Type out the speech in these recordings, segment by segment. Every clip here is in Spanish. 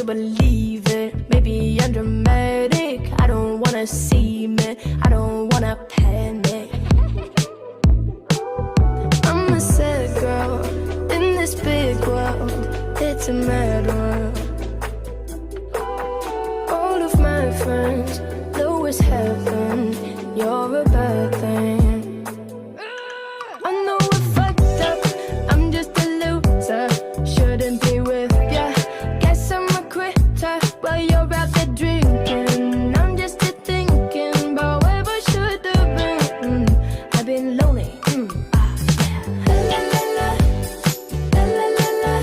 believe it. Maybe I'm dramatic, I don't wanna see me, I don't wanna panic. I'm a sad girl in this big world, it's a mad world. All of my friends know it's heaven, you're a bad thing. I know I fucked up, I'm just a loser, shouldn't be with ya. Guess I'm a quitter while you're out there drinking. I'm just a thinking about where I should have been. I've been lonely, La la la la, la la la la,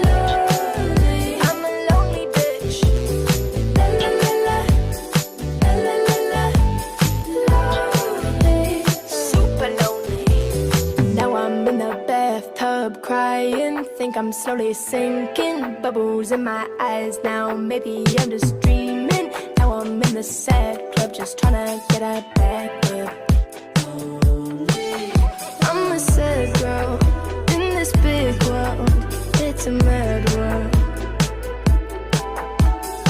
lonely. I'm a lonely bitch. La la la la, la la la la, lonely. Super lonely. Now I'm in the bathtub crying, think I'm slowly sinking. Bubbles in my eyes now, maybe I'm just dreaming. Now I'm in the sad club, just tryna get a back up. I'm a sad girl in this big world, it's a mad world.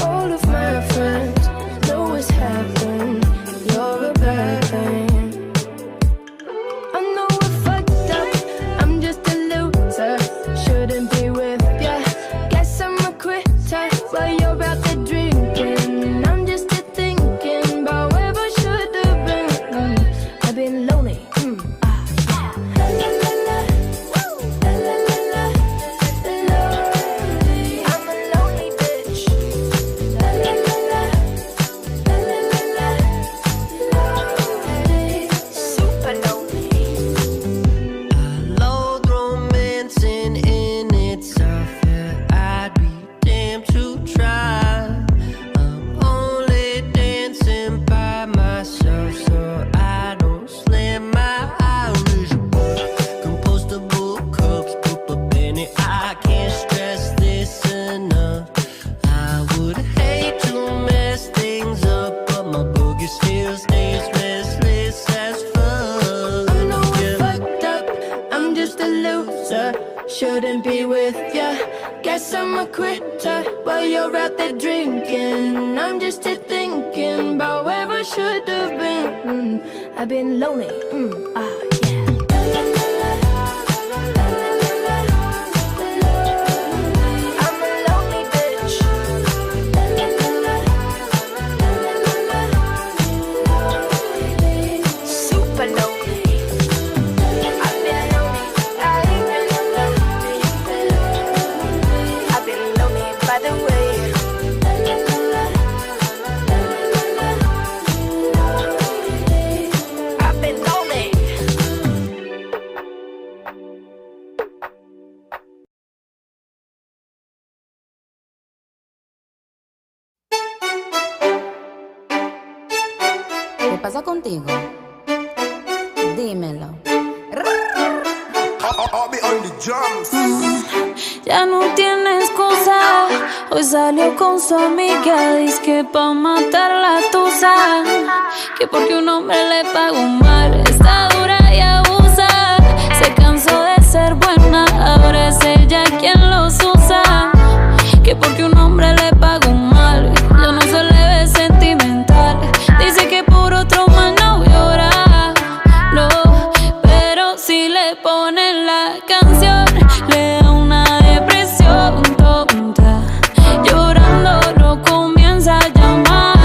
All of my friends know it's happened, you're a bad thing. I know I fucked up, I'm just a loser, shouldn't be with ya. Guess I'm a quitter while you're out there drinking. I'm just a thinking about where I should have been. I've been lonely, La la la la, la la la la, lonely. I'm a lonely bitch. La la la la, la la la la, lonely. Super lonely. Loathe romancing in itself, yeah, I'd be damned to try. I'm only dancing by myself, so I don't slam my Irish book. Compostable cups, put a penny, I can't stress this enough. I would hate to mess things up, but my boogie still stays restless as fuck. I know I fucked up, I'm just a loser, shouldn't be with ya. Guess I'm a quitter while you're out there drinking. I'm just a thinking about where I should have been. I've been lonely, yeah. La la la la, la la la la, lonely. I'm a lonely bitch. La la la la, la la la la, lonely. Super lonely. I've been lonely, I've been lonely. I've been lonely by the way. La la la la, la la la la, lonely. I've been lonely. ¿Qué pasa contigo? Dímelo. I'll be on the drums. Ya no tiene excusa. Hoy salió con su amiga, dice que pa' matar la tusa. Que porque un hombre le pagó mal, está dura y abusa. Se cansó de ser buena, ahora es ella quien los usa. Que porque un hombre le pagó mal, ya no se le ve sentimental. Dice que por otro mal no llora, no. Pero si le ponen la canción, le da una depresión tonta. Llorando no comienza a llamar,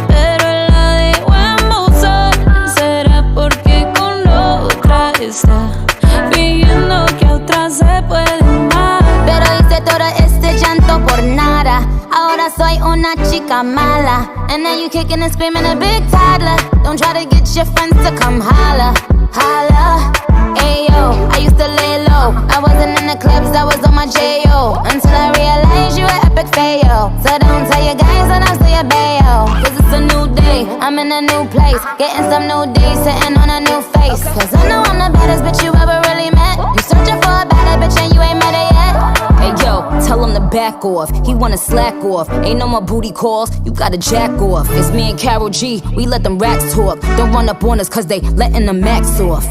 pero él la dejó en buzón. Será porque con otra está fingiendo que a otra se puede amar. Pero hice todo este llanto por nada. Ahora soy una chica mala. And now you kicking and screaming a big toddler. Don't try to get your friends to come holla, holla. Ayo, I used to lay low. I wasn't in the clubs, I was on my J.O. Until I realized you were epic fail. So don't tell your guys and I'll say a bail. Cause it's a new day, I'm in a new place. Getting some new days, sitting on a new face. Cause I know I'm the baddest bitch you ever really met. You searching for a better bitch and you ain't met her yet. Hey yo, tell him to back off. He wanna slack off. Ain't no more booty calls, you gotta jack off. It's me and Karol G, we let them racks talk. Don't run up on us cause they letting the max off.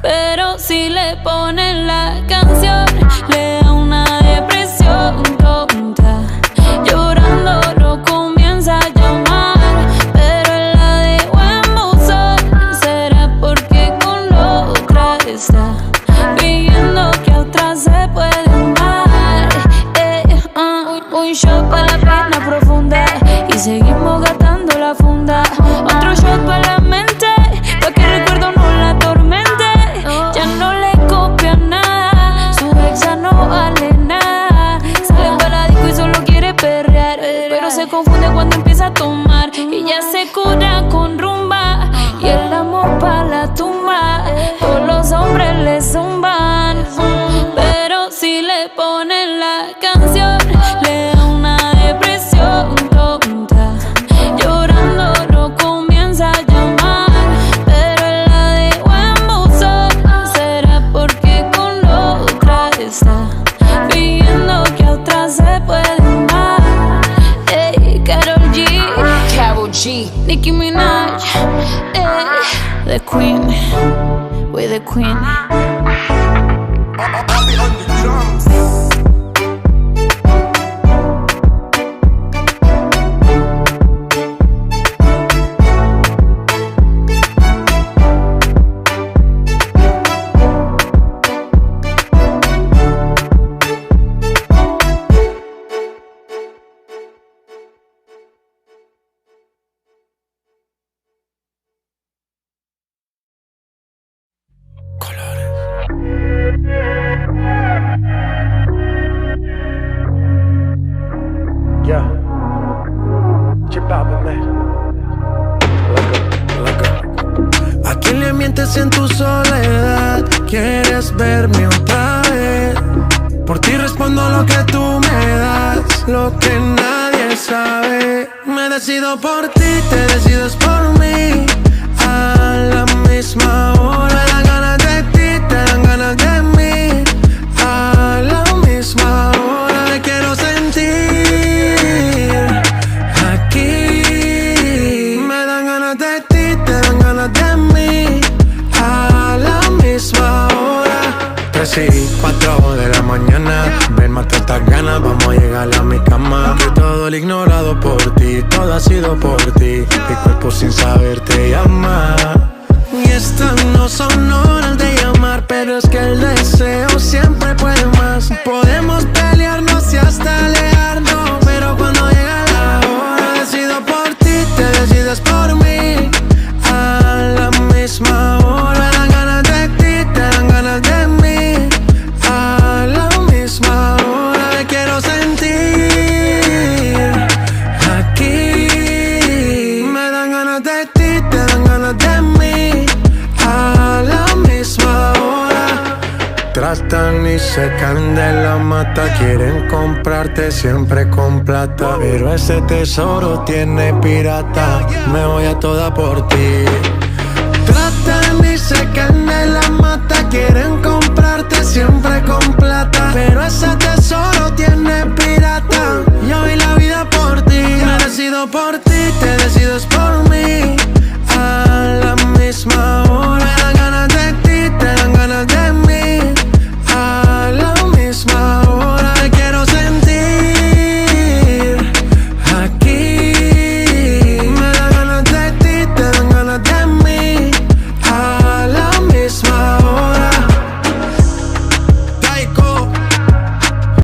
Pero si le ponen la canción, le da una depresión tonta. seguimos gastando la funda. Otro shot para la mente, pa' que el recuerdo no la atormente. Ya no le copia nada, su ex ya no vale nada. Sale para la disco y solo quiere perrear, pero se confunde cuando empieza a tomar. Y ya se cura con rumba y el amor pa' la tumba. Todos los hombres le zumban, pero si le ponen la canción le da una depresión tonta. Llorando no comienza a llamar, pero él la dejó en buzón. ¿Será porque con otra está fingiendo que a otra se puede amar? Ey, Karol G, Nicki Minaj, the queen, we're the queen. Yeah, chip out, man. ¿A quién le mientes en tu soledad? ¿Quieres verme otra vez? Por ti respondo lo que tú me das, lo que nadie sabe. Me decido por ti, te decides por mí. A la misma hora me dan ganas de ti, te dan ganas de mí. A la misma hora me quiero sentir aquí. Me dan ganas de ti, te dan ganas de mí. A la misma hora. 3 y 4 de la mañana, ven, mate estas ganas, vamos a llegar a mi cama. Que todo el ignorado por ti, todo ha sido por ti. Mi cuerpo sin saber te llama. Y estas no son horas de llamar, pero es que el deseo siempre puede más. Podemos pelearnos y hasta alejarnos, pero cuando llega la hora decido por ti, te decides por mí. A la misma hora me dan ganas de ti, te dan ganas de mí. A la misma hora me quiero sentir aquí. Me dan ganas de ti, te dan ganas de mí. A la misma hora. Tratan y se caen de la mata, quieren comprarte siempre con plata, pero ese tesoro tiene pirata. Me voy a toda por ti. Tratan y se caen de la mata, quieren comprarte siempre con plata, pero ese tesoro tiene pirata. Yo vi la vida por ti, me decido por ti, te decides por